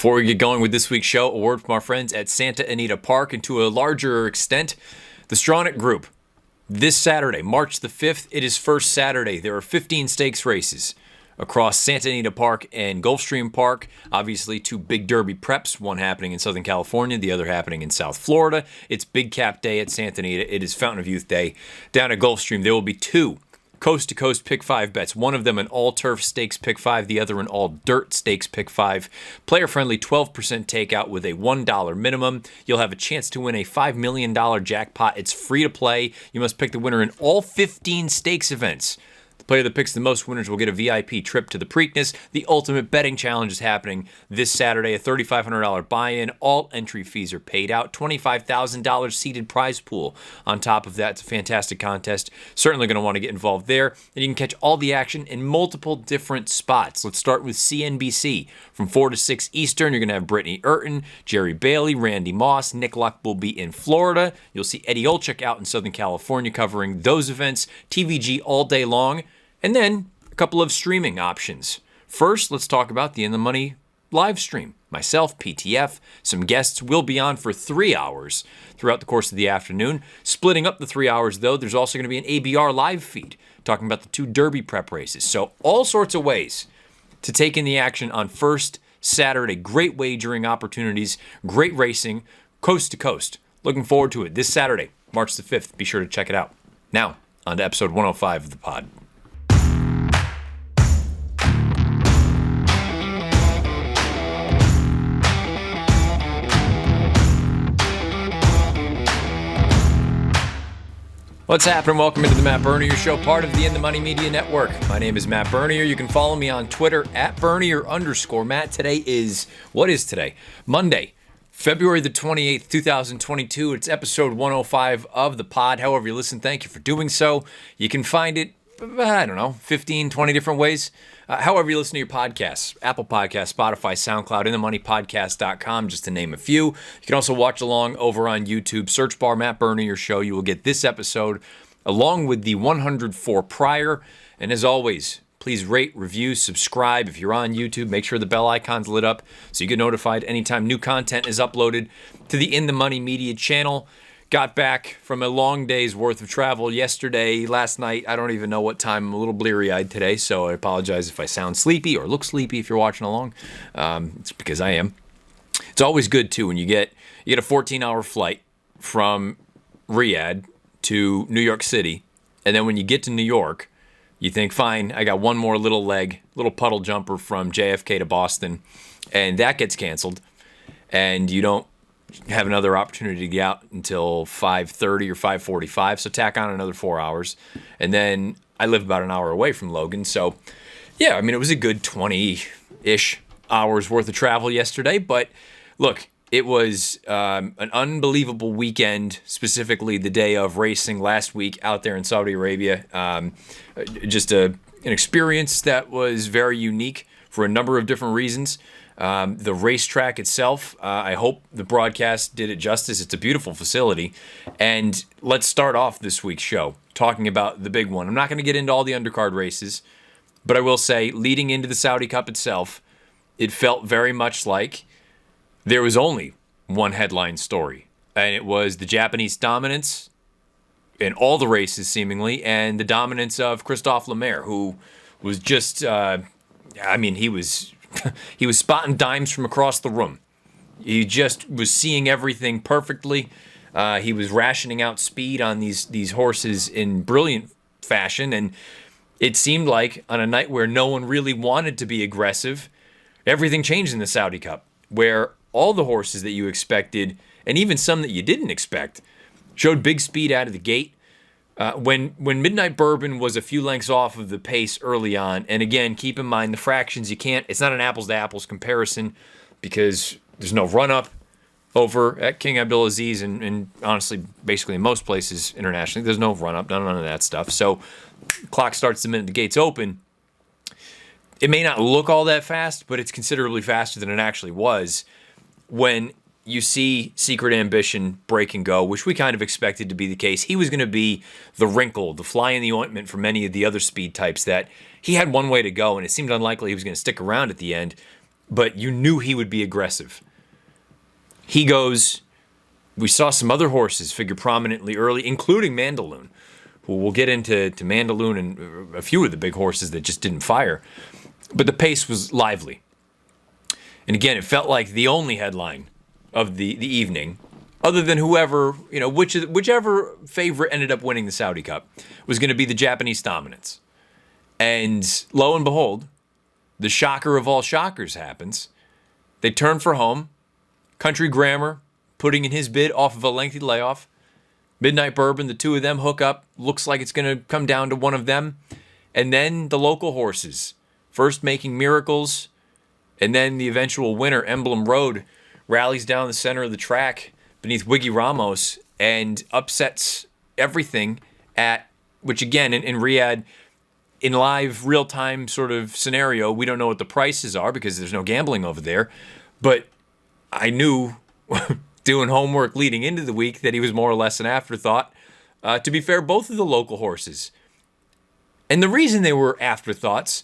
Before we get going with this week's show, a word from our friends at Santa Anita Park, and to a larger extent, the Stronach Group. This Saturday, March the 5th, it is First Saturday. There are 15 stakes races across Santa Anita Park and Gulfstream Park. Obviously, two big Derby preps, one happening in Southern California, the other happening in South Florida. It's Big Cap Day at Santa Anita. It is Fountain of Youth Day. Down at Gulfstream, there will be two coast-to-coast pick 5 bets. One of them an all-turf stakes pick 5, the other an all-dirt stakes pick 5. Player-friendly 12% takeout with a $1 minimum. You'll have a chance to win a $5 million jackpot. It's free to play. You must pick the winner in all 15 stakes events. The player that picks the most winners will get a VIP trip to the Preakness. The Ultimate Betting Challenge is happening this Saturday, a $3,500 buy-in. All entry fees are paid out. $25,000 seeded prize pool. On top of that, it's a fantastic contest. Certainly going to want to get involved there. And you can catch all the action in multiple different spots. Let's start with CNBC. From 4 to 6 Eastern, you're going to have Brittany Urton, Jerry Bailey, Randy Moss. Nick Luck will be in Florida. You'll see Eddie Olczyk out in Southern California covering those events. TVG all day long. And then a couple of streaming options. First, let's talk about the In the Money live stream. Myself, PTF, some guests will be on for 3 hours throughout the course of the afternoon. Splitting up the 3 hours, though, there's also going to be an ABR live feed talking about the two Derby prep races. So all sorts of ways to take in the action on First Saturday. Great wagering opportunities, great racing, coast to coast. Looking forward to it this Saturday, March the 5th. Be sure to check it out. Now, on to episode 105 of the pod. What's happening? Welcome into the Matt Bernier Show, part of the In the Money Media Network. My name is Matt Bernier. You can follow me on Twitter at Bernier_Matt. Today is, what is today? Monday, February the 28th, 2022. It's episode 105 of the pod. However you listen, thank you for doing so. You can find it, 15, 20 different ways. However you listen to your podcasts, Apple Podcasts, Spotify, SoundCloud, InTheMoneyPodcast.com, just to name a few. You can also watch along over on YouTube. Search bar Matt Bernier Show. You will get this episode along with the 104 prior. And as always, please rate, review, subscribe. If you're on YouTube, make sure the bell icon's lit up so you get notified anytime new content is uploaded to the In the Money Media channel. Got back from a long day's worth of travel yesterday, last night. I don't even know what time. I'm a little bleary-eyed today, so I apologize if I sound sleepy or look sleepy if you're watching along. It's because I am. It's always good, too, when you get a 14-hour flight from Riyadh to New York City, and then when you get to New York, you think, fine, I got one more little puddle jumper from JFK to Boston, and that gets canceled, and you don't have another opportunity to get out until 5:30 or 5:45, so tack on another 4 hours. And then I live about an hour away from Logan, so yeah, I mean, it was a good 20-ish hours worth of travel yesterday, but look, it was an unbelievable weekend, specifically the day of racing last week out there in Saudi Arabia. Just an experience that was very unique for a number of different reasons. The racetrack itself, I hope the broadcast did it justice. It's a beautiful facility. And let's start off this week's show talking about the big one. I'm not going to get into all the undercard races, but I will say, leading into the Saudi Cup itself, it felt very much like there was only one headline story. And it was the Japanese dominance in all the races, seemingly, and the dominance of Christophe Lemaire, who was just, he was... he was spotting dimes from across the room. He just was seeing everything perfectly. He was rationing out speed on these horses in brilliant fashion, and it seemed like on a night where no one really wanted to be aggressive, everything changed in the Saudi Cup, where all the horses that you expected, and even some that you didn't expect, showed big speed out of the gate. When Midnight Bourbon was a few lengths off of the pace early on, and again, keep in mind the fractions, it's not an apples to apples comparison because there's no run up over at King Abdulaziz and honestly, basically in most places internationally, there's no run up, none of that stuff. So clock starts the minute the gates open. It may not look all that fast, but it's considerably faster than it actually was when you see Secret Ambition break and go, which we kind of expected to be the case. He was going to be the wrinkle, the fly in the ointment for many of the other speed types that he had one way to go, and it seemed unlikely he was going to stick around at the end. but you knew he would be aggressive. He goes, we saw some other horses figure prominently early, including Mandaloun, who we'll get into Mandaloun and a few of the big horses that just didn't fire. But the pace was lively. And again, it felt like the only headline of the evening, other than whoever, whichever favorite ended up winning the Saudi Cup, was going to be the Japanese dominance. And lo and behold, the shocker of all shockers happens. They turn for home. Country Grammar putting in his bid off of a lengthy layoff. Midnight Bourbon, the two of them hook up. Looks like it's going to come down to one of them. And then the local horses, first making miracles, and then the eventual winner, Emblem Road, rallies down the center of the track beneath Wiggy Ramos and upsets everything which again, in Riyadh, in live, real-time sort of scenario, we don't know what the prices are because there's no gambling over there. But I knew, doing homework leading into the week, that he was more or less an afterthought. To be fair, both of the local horses. And the reason they were afterthoughts,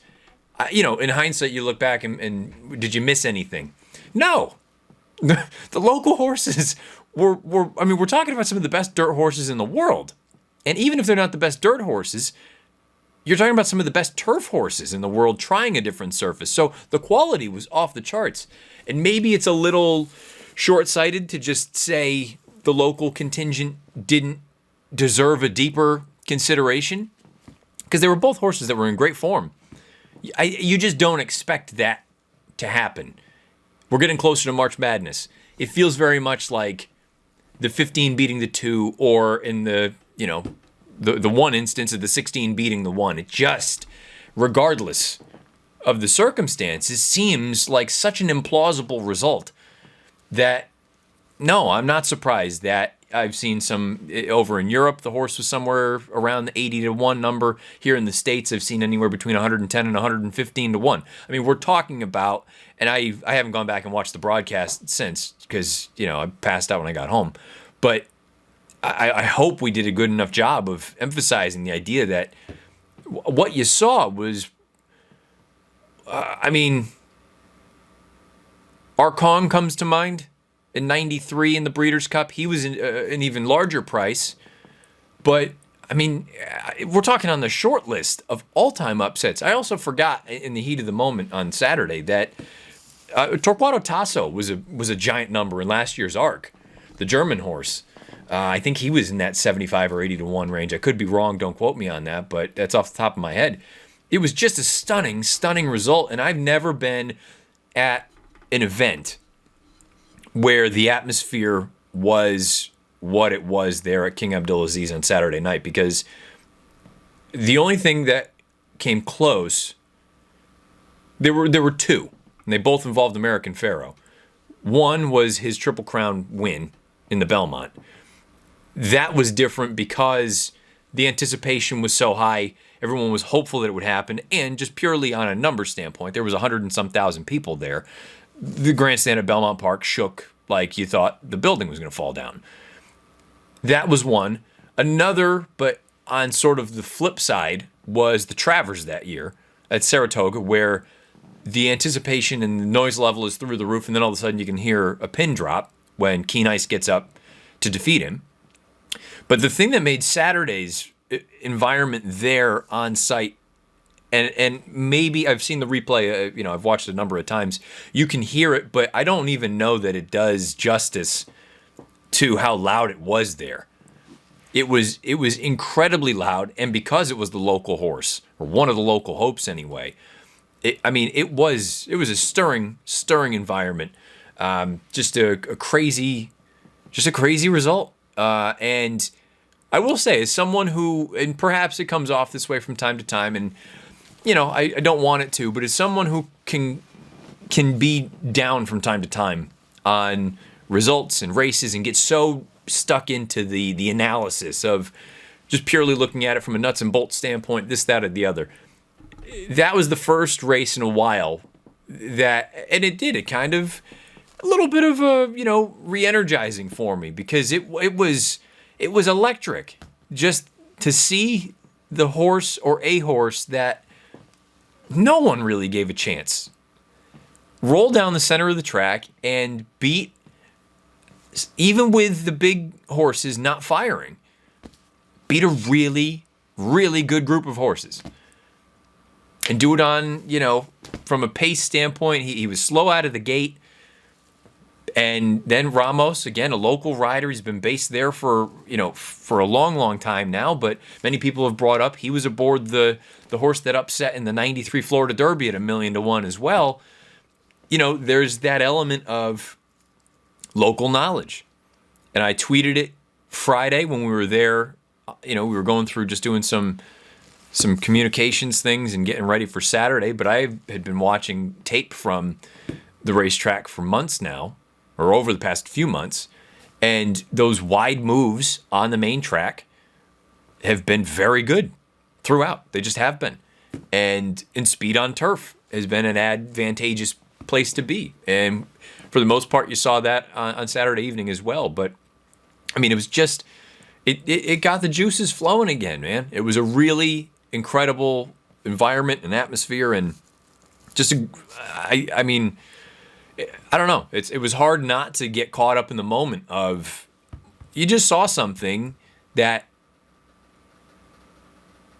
in hindsight, you look back and did you miss anything? No. The local horses we're talking about some of the best dirt horses in the world. And even if they're not the best dirt horses, you're talking about some of the best turf horses in the world trying a different surface. So the quality was off the charts. And maybe it's a little short-sighted to just say the local contingent didn't deserve a deeper consideration, because they were both horses that were in great form. You just don't expect that to happen. We're getting closer to March Madness. It feels very much like the 15 beating the 2, or in the one instance of the 16 beating the 1. It just, regardless of the circumstances, seems like such an implausible result that, no, I'm not surprised that I've seen some over in Europe. The horse was somewhere around the 80 to 1 number. Here in the States, I've seen anywhere between 110 and 115 to 1. I mean, we're talking about, and I haven't gone back and watched the broadcast since because, I passed out when I got home. But I hope we did a good enough job of emphasizing the idea that what you saw was, Arkong comes to mind. In 93 in the Breeders' Cup, he was an even larger price. But, we're talking on the short list of all-time upsets. I also forgot in the heat of the moment on Saturday that Torquato Tasso was a giant number in last year's Arc, the German horse. I think he was in that 75 or 80 to 1 range. I could be wrong, don't quote me on that, but that's off the top of my head. It was just a stunning, stunning result, and I've never been at an event where the atmosphere was what it was there at King Abdulaziz on Saturday night, because the only thing that came close, there were two, and they both involved American Pharoah. One was his Triple Crown win in the Belmont. That was different because the anticipation was so high, everyone was hopeful that it would happen, and just purely on a number standpoint, there was 100 and some thousand people there. The grandstand at Belmont Park shook like you thought the building was going to fall down. That was one. Another, but on sort of the flip side, was the Travers that year at Saratoga, where the anticipation and the noise level is through the roof, and then all of a sudden you can hear a pin drop when Keen Ice gets up to defeat him. But the thing that made Saturday's environment there on site, and maybe I've seen the replay, I've watched it a number of times, you can hear it, but I don't even know that it does justice to how loud it was there. It was incredibly loud, and because it was the local horse, or one of the local hopes anyway, it was a stirring environment. Just a crazy result. And I will say, as someone who, and perhaps it comes off this way from time to time, and I don't want it to, but as someone who can be down from time to time on results and races and get so stuck into the analysis of just purely looking at it from a nuts and bolts standpoint, this, that, or the other. That was the first race in a while and it kind of a little bit of a, re-energizing for me, because it was electric just to see the horse, or a horse that no one really gave a chance. roll down the center of the track and beat, even with the big horses not firing, beat a really, really good group of horses. And do it on, from a pace standpoint, he was slow out of the gate. And then Ramos, again, a local rider. He's been based there for a long, long time now. But many people have brought up he was aboard the horse that upset in the 93 Florida Derby at $1,000,000 as well. There's that element of local knowledge. And I tweeted it Friday when we were there. We were going through just doing some communications things and getting ready for Saturday. But I had been watching tape from the racetrack for months now, or over the past few months, and those wide moves on the main track have been very good throughout. They just have been. And speed on turf has been an advantageous place to be. And for the most part, you saw that on Saturday evening as well. But, it was just, it got the juices flowing again, man. It was a really incredible environment and atmosphere, and just, I don't know. It was hard not to get caught up in the moment of, you just saw something that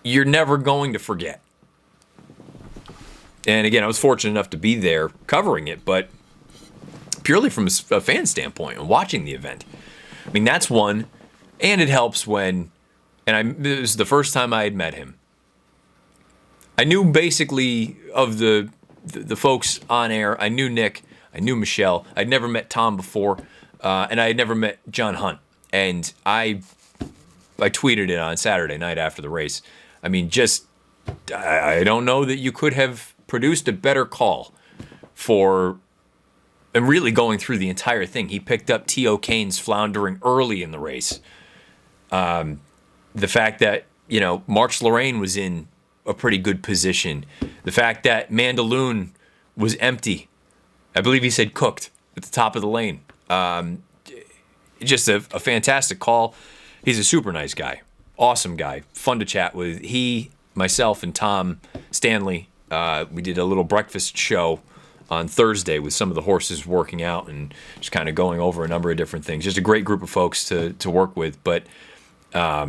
you're never going to forget. And again, I was fortunate enough to be there covering it, but purely from a fan standpoint and watching the event. That's one, and it helps when, it was the first time I had met him. I knew basically of the folks on air. I knew Nick. I knew Michelle. I'd never met Tom before, and I had never met John Hunt. And I tweeted it on Saturday night after the race. I don't know that you could have produced a better call and really going through the entire thing. He picked up T.O. Kane's floundering early in the race. The fact that, March Lorraine was in a pretty good position. The fact that Mandaloon was empty. I believe he said cooked at the top of the lane. Just a fantastic call. He's a super nice guy. Awesome guy. Fun to chat with. He, myself, and Tom Stanley, we did a little breakfast show on Thursday with some of the horses working out and just kind of going over a number of different things. Just a great group of folks to work with. But, yeah,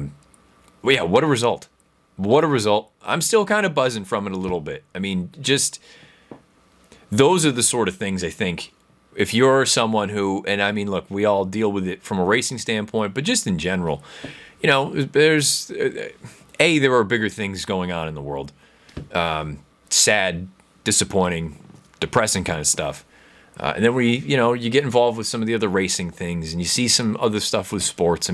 what a result. What a result. I'm still kind of buzzing from it a little bit. Just... those are the sort of things, I think, if you're someone who, and look, we all deal with it from a racing standpoint, but just in general, there are bigger things going on in the world. Sad, disappointing, depressing kind of stuff. And then you get involved with some of the other racing things, and you see some other stuff with sports.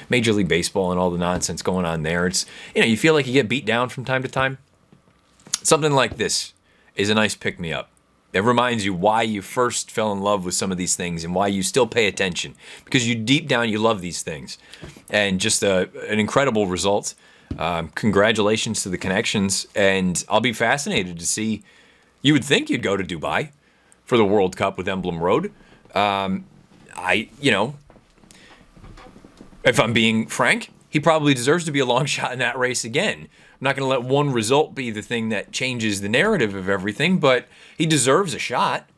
Major League Baseball and all the nonsense going on there. It's, you feel like you get beat down from time to time. Something like this is a nice pick-me-up. It reminds you why you first fell in love with some of these things and why you still pay attention. Because deep down, you love these things. And just an incredible result. Congratulations to the connections. And I'll be fascinated to see. You would think you'd go to Dubai for the World Cup with Emblem Road. If I'm being frank, he probably deserves to be a long shot in that race again. I'm not going to let one result be the thing that changes the narrative of everything, but he deserves a shot.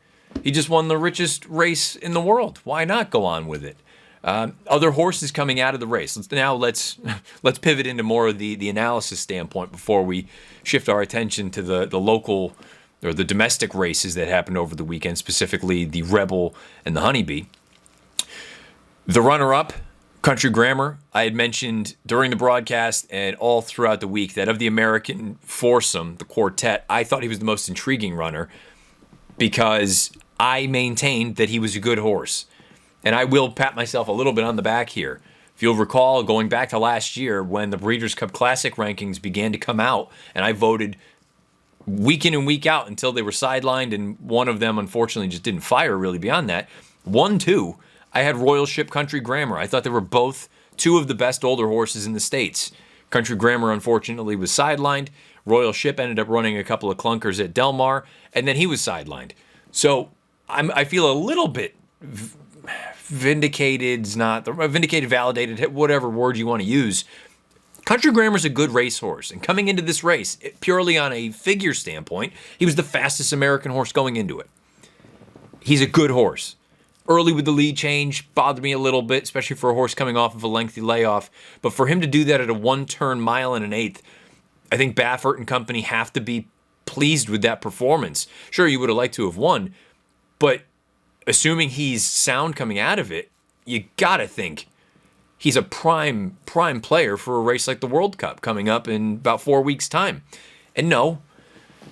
He just won the richest race in the world. Why not go on with it? Other horses coming out of the race. Let's pivot into more of the analysis standpoint before we shift our attention to the local or the domestic races that happened over the weekend, specifically the Rebel and the Honeybee. The runner-up, Country Grammar, I had mentioned during the broadcast and all throughout the week that of the American foursome, the quartet, I thought he was the most intriguing runner because I maintained that he was a good horse. And I will pat myself a little bit on the back here. If you'll recall, going back to last year when the Breeders' Cup Classic rankings began to come out, and I voted week in and week out until they were sidelined, and one of them, unfortunately, just didn't fire really beyond that. 1-2, I had Royal Ship, Country Grammar. I thought they were both two of the best older horses in the States. Country Grammar, unfortunately, was sidelined. Royal Ship ended up running a couple of clunkers at Del Mar, and then he was sidelined. So I feel a little bit vindicated, validated, whatever word you want to use. Country Grammar's a good racehorse, and coming into this race, purely on a figure standpoint, he was the fastest American horse going into it. he's a good horse. Early with the lead change bothered me a little bit, especially for a horse coming off of a lengthy layoff. But for him to do that at a 1-turn mile and an eighth, I think Baffert and company have to be pleased with that performance. Sure, you would have liked to have won, but assuming he's sound coming out of it, you gotta think he's a prime player for a race like the World Cup coming up in about 4 weeks' time. And no,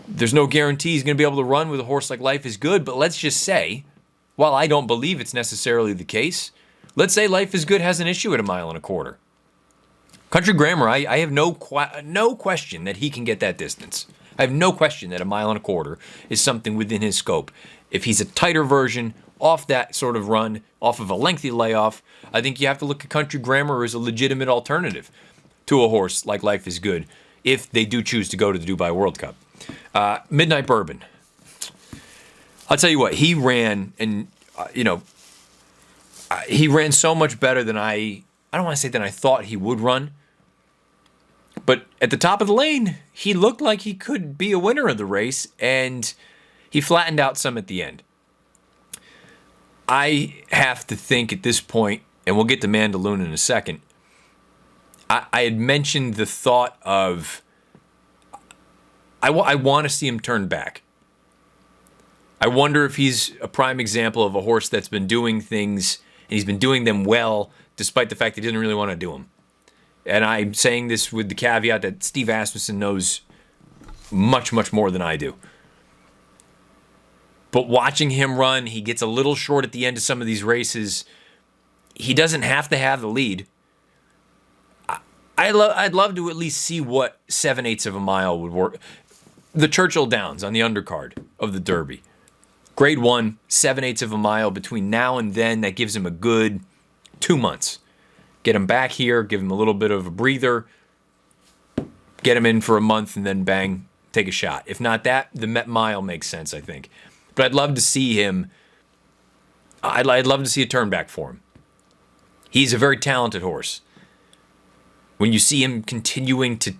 there's no guarantee he's going to be able to run with a horse like Life is Good, but let's just say, while I don't believe it's necessarily the case, let's say Life is Good has an issue at 1.25 miles. Country Grammar, I have no question that he can get that distance. I have no question that 1.25 miles is something within his scope. If he's a tighter version, off that sort of run, off of a lengthy layoff, I think you have to look at Country Grammar as a legitimate alternative to a horse like Life is Good if they do choose to go to the Dubai World Cup. Midnight Bourbon. I'll tell you what, he ran, and he ran so much better than I don't want to say than I thought he would run. But at the top of the lane, he looked like he could be a winner of the race, and he flattened out some at the end. I have to think at this point, and we'll get to Mandaloon in a second, I had mentioned the thought of I want to see him turn back. I wonder if he's a prime example of a horse that's been doing things, and he's been doing them well, despite the fact that he didn't really want to do them. And I'm saying this with the caveat that Steve Asmussen knows much, much more than I do. But watching him run, he gets a little short at the end of some of these races. He doesn't have to have the lead. I'd love to at least see what 7/8 of a mile would work. The Churchill Downs on the undercard of the Derby. Grade 1, 7/8 of a mile between now and then. That gives him a good 2 months. Get him back here, give him a little bit of a breather, get him in for a month, and then bang, take a shot. If not that, the Met Mile makes sense, I think. But I'd love to see him. I'd love to see a turn back for him. He's a very talented horse. When you see him continuing to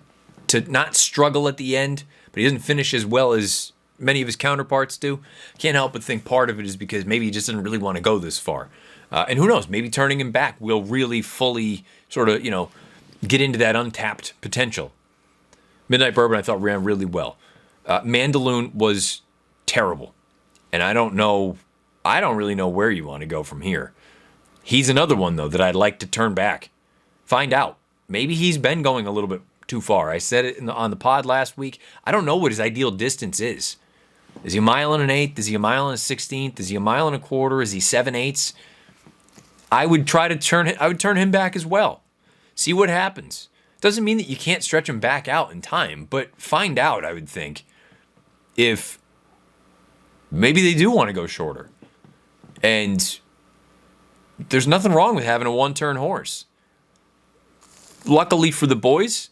not struggle at the end, but he doesn't finish as well as many of his counterparts do, can't help but think part of it is because maybe he just doesn't really want to go this far. And who knows, maybe turning him back will really fully sort of, get into that untapped potential. Midnight Bourbon, I thought, ran really well. Mandaloon was terrible. And I don't really know where you want to go from here. He's another one, though, that I'd like to turn back. Find out. Maybe he's been going a little bit too far. I said it on the pod last week. I don't know what his ideal distance is. Is he 1 mile and an eighth? Is he 1 mile and a 16th? Is he 1 mile and a quarter? Is he 7/8? I would turn him back as well. See what happens. Doesn't mean that you can't stretch him back out in time, but find out, I would think, if maybe they do want to go shorter. And there's nothing wrong with having a one-turn horse. Luckily for the boys,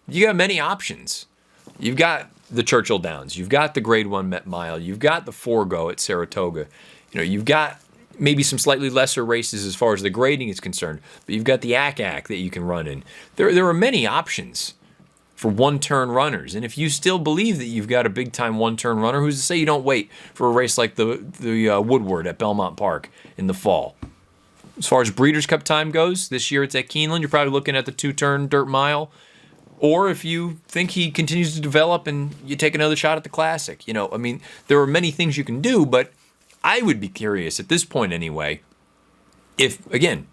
you got many options. You've got the Churchill Downs. You've got the Grade 1 Met Mile. You've got the Forgo at Saratoga. You've got maybe some slightly lesser races as far as the grading is concerned, but you've got the ACAC that you can run in. There are many options for one-turn runners, and if you still believe that you've got a big-time one-turn runner, who's to say you don't wait for a race like the Woodward at Belmont Park in the fall? As far as Breeders' Cup time goes, this year it's at Keeneland. You're probably looking at the 2-turn dirt mile. Or if you think he continues to develop and you take another shot at the Classic. There are many things you can do, but I would be curious at this point anyway, if, again,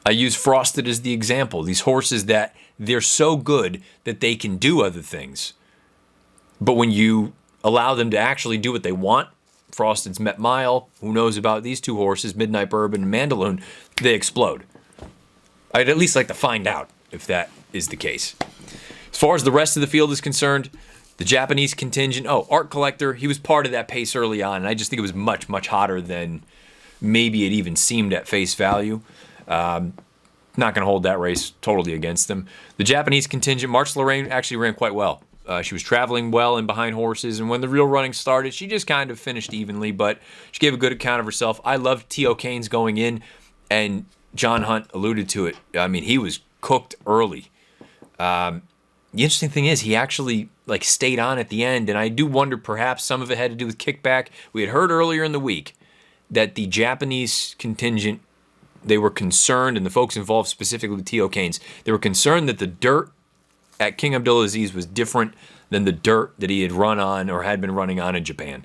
I use Frosted as the example. These horses that they're so good that they can do other things. But when you allow them to actually do what they want, Frosted's Met Mile, who knows about these two horses, Midnight Bourbon and Mandaloon, they explode. I'd at least like to find out if that is the case. As far as the rest of the field is concerned, the Japanese contingent, Art Collector, he was part of that pace early on, and I just think it was much, much hotter than maybe it even seemed at face value. Not going to hold that race totally against them. The Japanese contingent, March Lorraine, actually ran quite well. She was traveling well and behind horses, and when the real running started, she just kind of finished evenly, but she gave a good account of herself. I loved T.O. Keynes going in, and John Hunt alluded to it. He was cooked early. The interesting thing is he actually stayed on at the end, and I do wonder perhaps some of it had to do with kickback. We had heard earlier in the week that the Japanese contingent, they were concerned, and the folks involved, specifically T.O. Keynes, they were concerned that the dirt at King Abdulaziz was different than the dirt that he had run on or had been running on in Japan.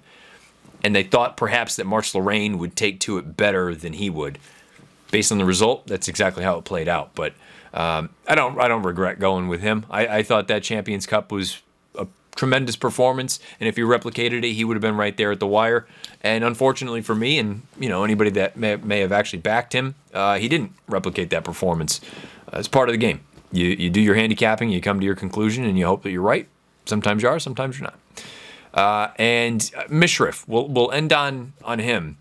And they thought perhaps that March Lorraine would take to it better than he would. Based on the result, that's exactly how it played out. But I don't regret going with him. I thought that Champions Cup was a tremendous performance, and if he replicated it, he would have been right there at the wire. And unfortunately for me, and anybody that may have actually backed him, he didn't replicate that performance. It's part of the game. You do your handicapping, you come to your conclusion, and you hope that you're right. Sometimes you are, sometimes you're not. And Mishrif, we'll end on him.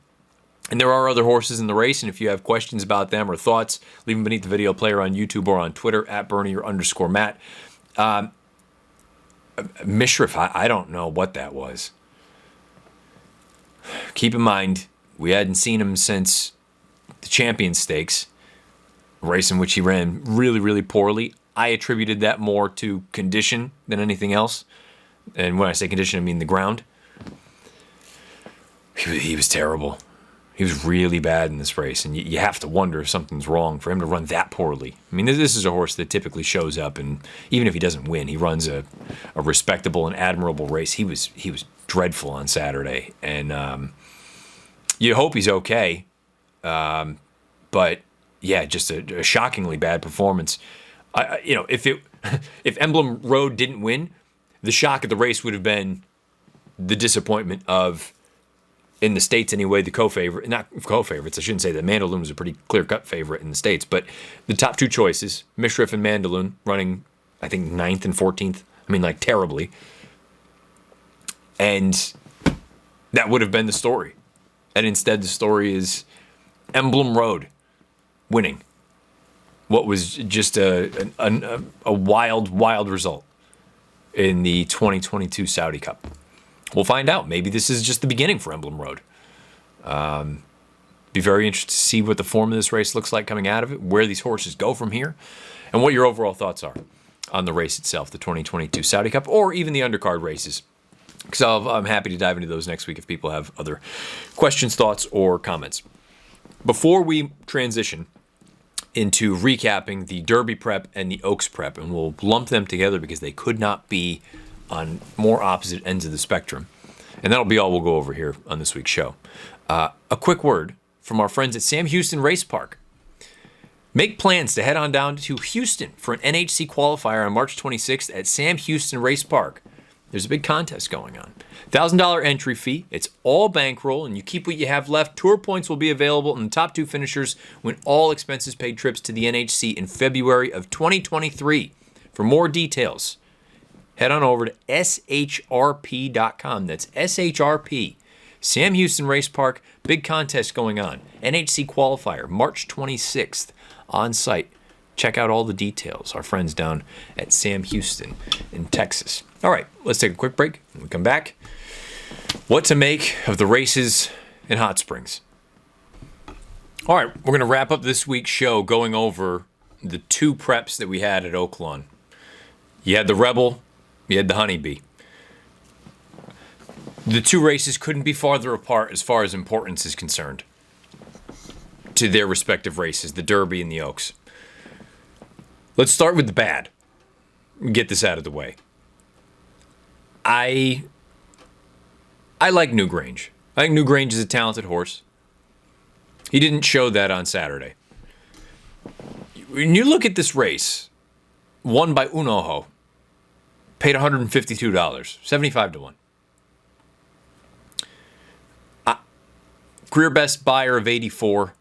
And there are other horses in the race, and if you have questions about them or thoughts, leave them beneath the video player on YouTube or on Twitter at @Bernier_Matt. Mishrif, I don't know what that was. Keep in mind, we hadn't seen him since the Champions Stakes, a race in which he ran really, really poorly. I attributed that more to condition than anything else. And when I say condition, I mean the ground. He was terrible. He was really bad in this race, and you have to wonder if something's wrong for him to run that poorly. I mean, this is a horse that typically shows up, and even if he doesn't win, he runs a respectable and admirable race. He was dreadful on Saturday, and you hope he's okay. But yeah, just a shockingly bad performance. If Emblem Road didn't win, the shock of the race would have been the disappointment of, in the States anyway, the not co-favorites. I shouldn't say that. Mandaloun was a pretty clear-cut favorite in the States, but the top two choices, Mishrif and Mandaloun, running, I think, 9th and 14th. I mean, like, terribly. And that would have been the story. And instead, the story is Emblem Road winning what was just a wild, wild result in the 2022 Saudi Cup. We'll find out. Maybe this is just the beginning for Emblem Road. Be very interested to see what the form of this race looks like coming out of it, where these horses go from here, and what your overall thoughts are on the race itself, the 2022 Saudi Cup, or even the undercard races. Because I'm happy to dive into those next week if people have other questions, thoughts, or comments. Before we transition into recapping the Derby prep and the Oaks prep, and we'll lump them together because they could not be on more opposite ends of the spectrum. And that'll be all we'll go over here on this week's show. A quick word from our friends at Sam Houston Race Park. Make plans to head on down to Houston for an NHC qualifier on March 26th at Sam Houston Race Park. There's a big contest going on. $1,000 entry fee. It's all bankroll, and you keep what you have left. Tour points will be available, and the top two finishers win all expenses paid trips to the NHC in February of 2023. For more details, head on over to shrp.com. That's SHRP. Sam Houston Race Park, big contest going on. NHC qualifier, March 26th, on site. Check out all the details. Our friends down at Sam Houston in Texas. All right, let's take a quick break. When we come back, what to make of the races in Hot Springs. All right, we're going to wrap up this week's show going over the two preps that we had at Oaklawn. You had the Rebel, you had the Honeybee. The two races couldn't be farther apart as far as importance is concerned to their respective races, the Derby and the Oaks. Let's start with the bad. Get this out of the way. I like Newgrange. I think Newgrange is a talented horse. He didn't show that on Saturday. When you look at this race, won by Unoho, paid $152, 75 to 1. Career best buyer of 84.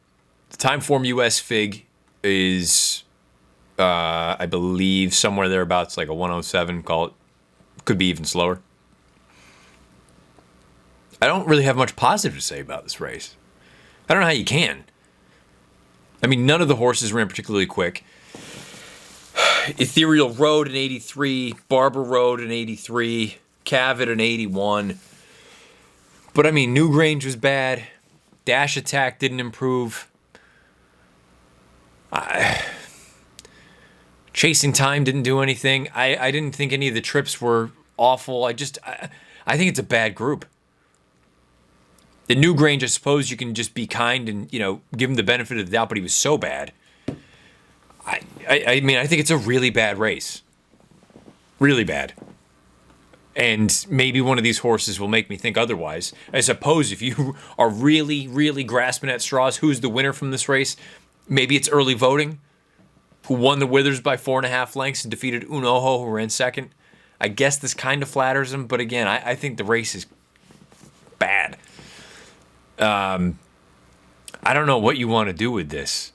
The Timeform US Fig is, I believe, somewhere thereabouts, like a 107, call it. Could be even slower. I don't really have much positive to say about this race. I don't know how you can. I mean, none of the horses ran particularly quick. Ethereal Road in 83, Barber Road in 83, Cavett in 81. But I mean, Newgrange was bad. Dash Attack didn't improve. Chasing Time didn't do anything. I didn't think any of the trips were awful. I think it's a bad group. The Newgrange, I suppose you can just be kind and, give him the benefit of the doubt, but he was so bad. I mean, I think it's a really bad race. Really bad. And maybe one of these horses will make me think otherwise. I suppose if you are really, really grasping at straws, who's the winner from this race? Maybe it's early voting, who won the Withers by 4.5 lengths and defeated Unoho, who ran second. I guess this kind of flatters him, but again, I think the race is bad. I don't know what you want to do with this.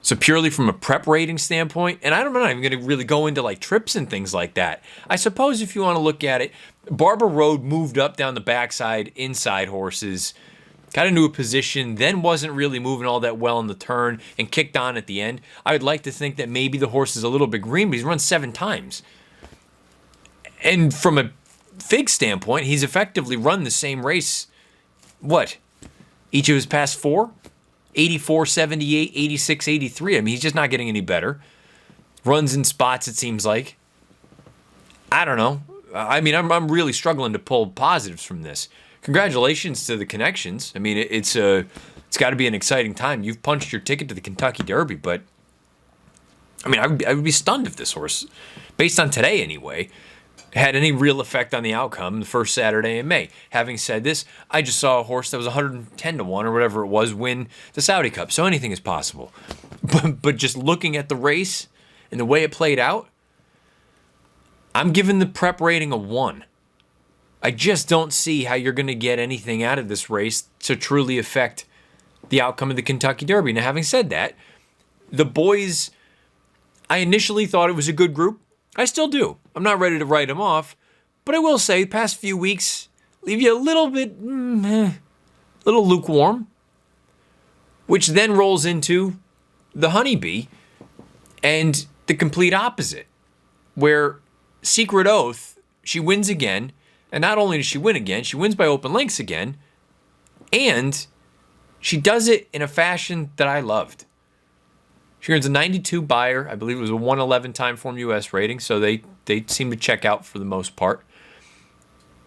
So purely from a prep rating standpoint, and I'm not even going to really go into like trips and things like that. I suppose if you want to look at it, Barber Road moved up down the backside, inside horses, got into a position, then wasn't really moving all that well in the turn and kicked on at the end. I would like to think that maybe the horse is a little bit green, but he's run 7 times. And from a Fig standpoint, he's effectively run the same race, each of his past 4? 84, 78, 86, 83. I mean, he's just not getting any better. Runs in spots, it seems like. I don't know. I mean, I'm really struggling to pull positives from this. Congratulations to the connections. I mean, it's got to be an exciting time. You've punched your ticket to the Kentucky Derby, but I mean, I would be stunned if this horse, based on today anyway, had any real effect on the outcome the first Saturday in May. Having said this, I just saw a horse that was 110 to 1 or whatever it was win the Saudi Cup, so anything is possible. But just looking at the race and the way it played out, I'm giving the prep rating a 1. I just don't see how you're going to get anything out of this race to truly affect the outcome of the Kentucky Derby. Now, having said that, the boys, I initially thought it was a good group. I still do. I'm not ready to write them off, but I will say the past few weeks leave you a little bit, little lukewarm, which then rolls into the Honeybee and the complete opposite, where Secret Oath, she wins again, and not only does she win again, she wins by open lengths again, and she does it in a fashion that I loved. She earns a 92 buyer. I believe it was a 111 Timeform US rating, so they seem to check out for the most part.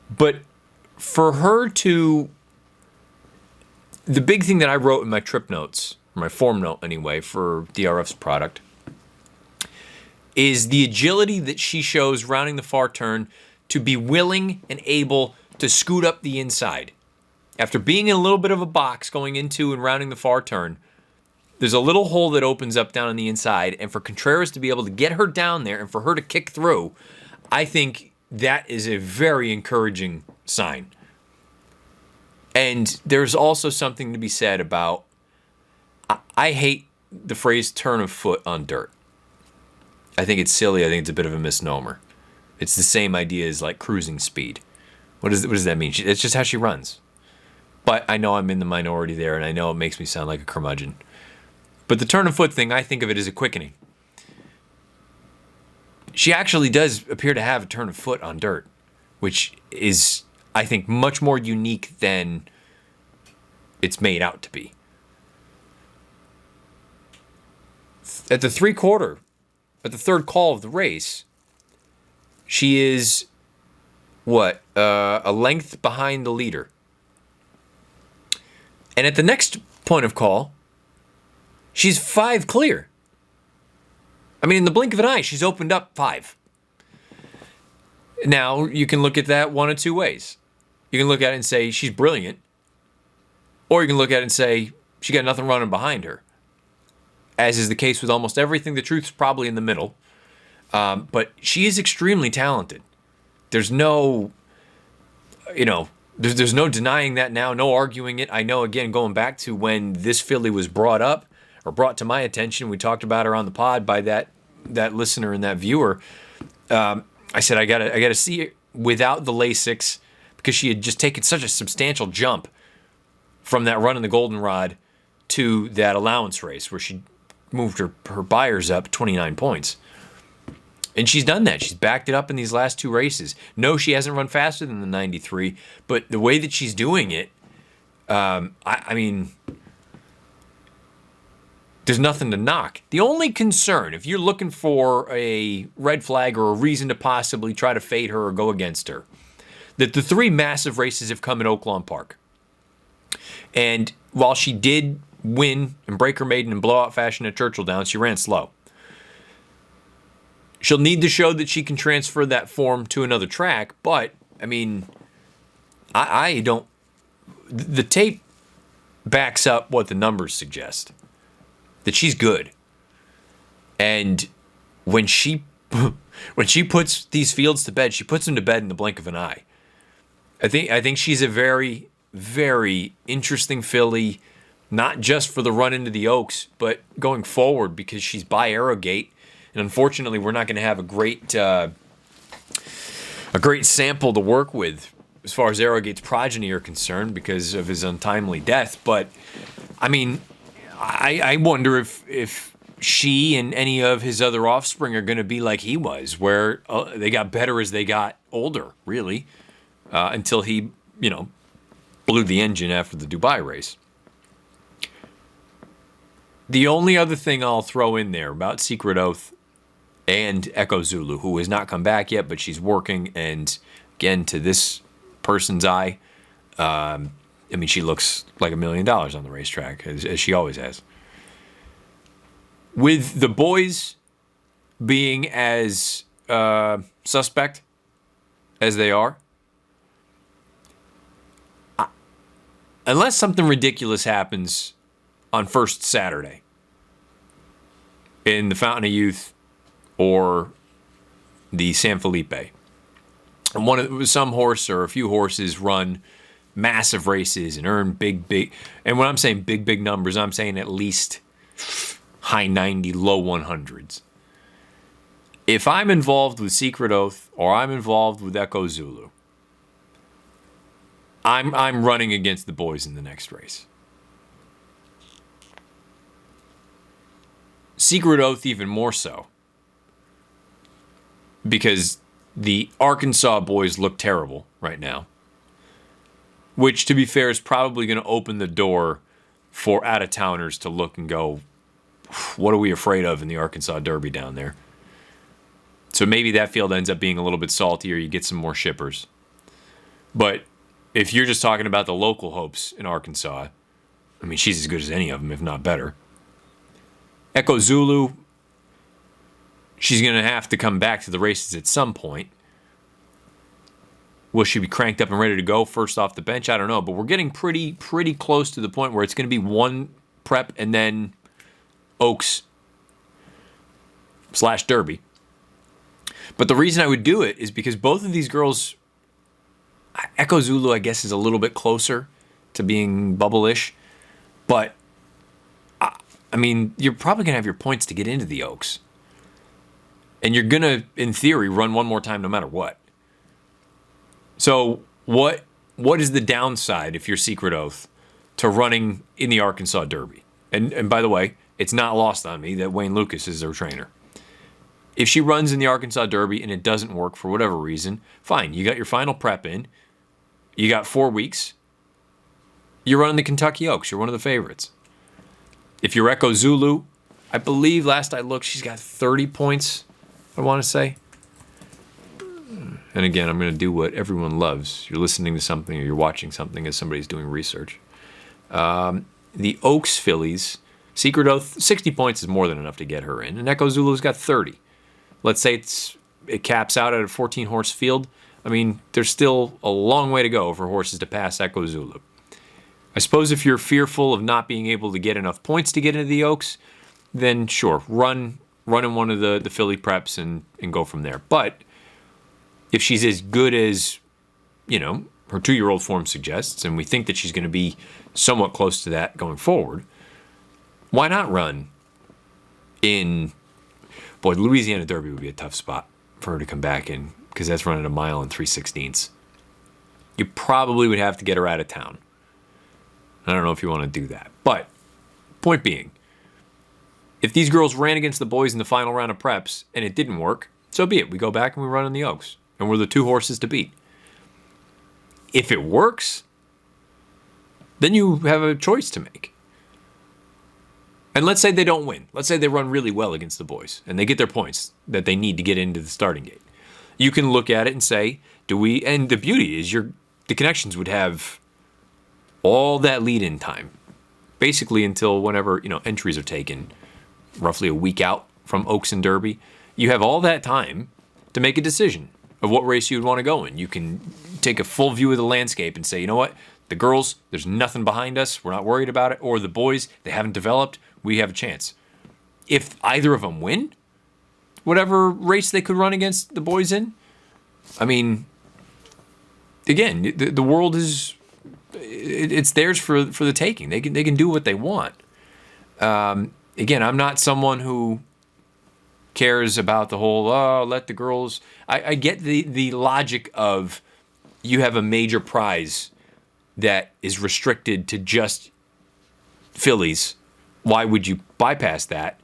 But for her to... The big thing that I wrote in my trip notes, or my form note anyway, for DRF's product, is the agility that she shows rounding the far turn to be willing and able to scoot up the inside. After being in a little bit of a box going into and rounding the far turn, there's a little hole that opens up down on the inside, and for Contreras to be able to get her down there and for her to kick through, I think that is a very encouraging sign. And there's also something to be said about, I hate the phrase turn of foot on dirt. I think it's silly. I think it's a bit of a misnomer. It's the same idea as like cruising speed. What does that mean? It's just how she runs. But I know I'm in the minority there, and I know it makes me sound like a curmudgeon. But the turn of foot thing, I think of it as a quickening. She actually does appear to have a turn of foot on dirt, which is, I think, much more unique than it's made out to be. At the third call of the race, she is, a length behind the leader. And at the next point of call, she's 5 clear. I mean, in the blink of an eye, she's opened up 5. Now, you can look at that one of two ways. You can look at it and say she's brilliant, or you can look at it and say she got nothing running behind her. As is the case with almost everything, the truth's probably in the middle. But she is extremely talented. There's no, there's no denying that now, no arguing it. I know, again, going back to when this filly was brought up, or brought to my attention, we talked about her on the pod by that listener and that viewer. I said I gotta see it without the Lasix, because she had just taken such a substantial jump from that run in the Goldenrod to that allowance race where she moved her buyers up 29 points. And she's done that. She's backed it up in these last 2 races. No, she hasn't run faster than the 93, but the way that she's doing it, I mean, there's nothing to knock. The only concern, if you're looking for a red flag or a reason to possibly try to fade her or go against her, that the 3 massive races have come at Oaklawn Park. And while she did win and break her maiden in blowout fashion at Churchill Downs, she ran slow. She'll need to show that she can transfer that form to another track, but, I mean, I don't... The tape backs up what the numbers suggest. That she's good. And when she puts these fields to bed, she puts them to bed in the blink of an eye. I think she's a very, very interesting filly, not just for the run into the Oaks, but going forward because she's by Arrogate, and unfortunately, we're not going to have a great sample to work with as far as Arrogate's progeny are concerned because of his untimely death. But I mean, I wonder if she and any of his other offspring are going to be like he was, where they got better as they got older, really, until he, blew the engine after the Dubai race. The only other thing I'll throw in there about Secret Oath and Echo Zulu, who has not come back yet, but she's working, and again, to this person's eye, she looks like $1 million on the racetrack, as she always has. With the boys being as suspect as they are, unless something ridiculous happens on first Saturday in the Fountain of Youth or the San Felipe, and some horse or a few horses run massive races and earn big, and when I'm saying big numbers, I'm saying at least high 90, low 100s. If I'm involved with Secret Oath or I'm involved with Echo Zulu, I'm running against the boys in the next race. Secret Oath even more so, because the Arkansas boys look terrible right now, which, to be fair, is probably going to open the door for out-of-towners to look and go, what are we afraid of in the Arkansas Derby down there? So maybe that field ends up being a little bit saltier. You get some more shippers. But if you're just talking about the local hopes in Arkansas, she's as good as any of them, if not better. Echo Zulu, she's going to have to come back to the races at some point. Will she be cranked up and ready to go first off the bench? I don't know. But we're getting pretty close to the point where it's going to be one prep and then Oaks / Derby. But the reason I would do it is because both of these girls, Echo Zulu, I guess, is a little bit closer to being bubble-ish. But, you're probably going to have your points to get into the Oaks. And you're going to, in theory, run one more time no matter what. So what is the downside, if you're Secret Oath, to running in the Arkansas Derby? And by the way, it's not lost on me that Wayne Lucas is their trainer. If she runs in the Arkansas Derby and it doesn't work for whatever reason, fine. You got your final prep in. You got 4 weeks. You're running the Kentucky Oaks. You're one of the favorites. If you're Echo Zulu, I believe last I looked, she's got 30 points, I want to say. And again, I'm going to do what everyone loves. You're listening to something or you're watching something as somebody's doing research. The Oaks fillies, Secret Oath, 60 points is more than enough to get her in. And Echo Zulu's got 30. Let's say it caps out at a 14-horse field. There's still a long way to go for horses to pass Echo Zulu. I suppose if you're fearful of not being able to get enough points to get into the Oaks, then sure, run in one of the filly preps and go from there. But if she's as good as, her 2-year-old form suggests, and we think that she's going to be somewhat close to that going forward, why not run in... Boy, Louisiana Derby would be a tough spot for her to come back in, because that's running a mile and 3/16. You probably would have to get her out of town. I don't know if you want to do that. But, point being, if these girls ran against the boys in the final round of preps and it didn't work, so be it. We go back and we run in the Oaks. And we're the 2 horses to beat. If it works, then you have a choice to make. And let's say they don't win. Let's say they run really well against the boys and they get their points that they need to get into the starting gate. You can look at it and say, and the beauty is the connections would have all that lead-in time, basically until whenever, entries are taken, roughly a week out from Oaks and Derby, you have all that time to make a decision of what race you would want to go in. You can take a full view of the landscape and say, you know what, the girls, there's nothing behind us, we're not worried about it, or the boys, they haven't developed, we have a chance. If either of them win, whatever race they could run against the boys in, I mean, again, the world is, it's theirs for the taking. They can do what they want. Again, I'm not someone who cares about the whole, let the girls. I get the logic of you have a major prize that is restricted to just fillies. Why would you bypass that?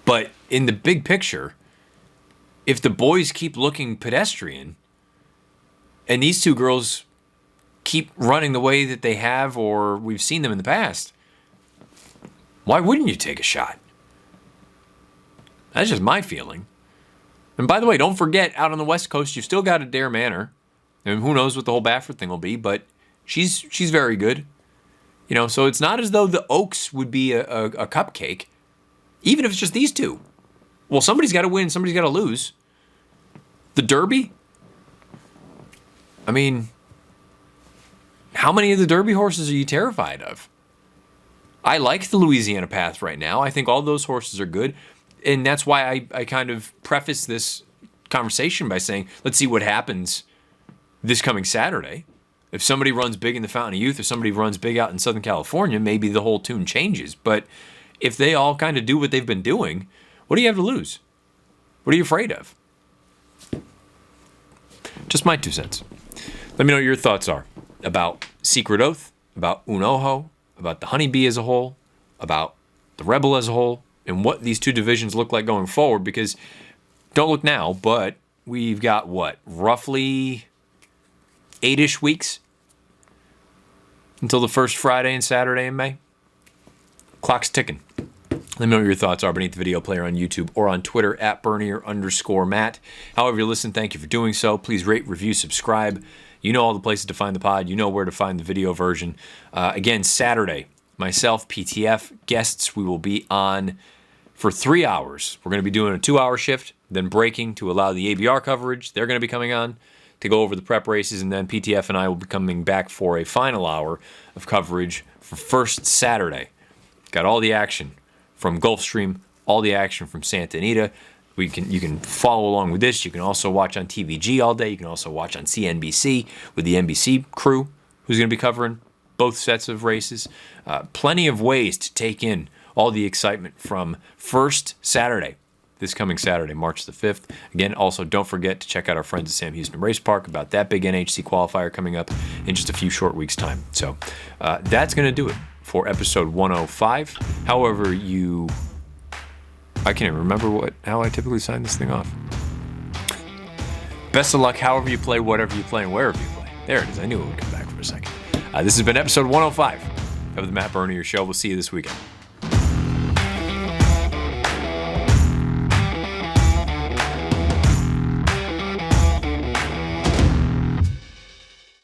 But in the big picture, if the boys keep looking pedestrian and these two girls keep running the way that they have, or we've seen them in the past, why wouldn't you take a shot? That's just my feeling. And by the way, don't forget, out on the West Coast, you've still got Adair Manor. And who knows what the whole Baffert thing will be, but she's very good. So it's not as though the Oaks would be a cupcake, even if it's just these two. Well, somebody's got to win, somebody's got to lose. The Derby? I mean, how many of the Derby horses are you terrified of? I like the Louisiana Path right now. I think all those horses are good. And that's why I kind of preface this conversation by saying, let's see what happens this coming Saturday. If somebody runs big in the Fountain of Youth, or somebody runs big out in Southern California, maybe the whole tune changes. But if they all kind of do what they've been doing, what do you have to lose? What are you afraid of? Just my 2 cents. Let me know what your thoughts are about Secret Oath, about Unoho, about the Honeybee as a whole, about the Rebel as a whole, and what these two divisions look like going forward. Because don't look now, but we've got roughly 8-ish weeks until the first Friday and Saturday in May. Clock's ticking. Let me know what your thoughts are beneath the video player on YouTube or on Twitter at Bernier_Matt. However you listen, thank you for doing so. Please rate, review, subscribe. You know all the places to find the pod. You know where to find the video version. Again, Saturday, myself, PTF, guests, we will be on for 3 hours. We're going to be doing a 2-hour shift, then breaking to allow the ABR coverage. They're going to be coming on to go over the prep races, and then PTF and I will be coming back for a final hour of coverage for first Saturday. Got all the action from Gulfstream, all the action from Santa Anita. You can follow along with this. You can also watch on TVG all day. You can also watch on CNBC with the NBC crew who's going to be covering both sets of races. Plenty of ways to take in all the excitement from first Saturday, this coming Saturday, March the 5th. Again, also don't forget to check out our friends at Sam Houston Race Park about that big NHC qualifier coming up in just a few short weeks' time. So that's going to do it for episode 105. However, I can't even remember how I typically sign this thing off. Best of luck however you play, whatever you play, and wherever you play. There it is. I knew it would come back for a second. This has been episode 105 of the Matt Bernier Show. We'll see you this weekend.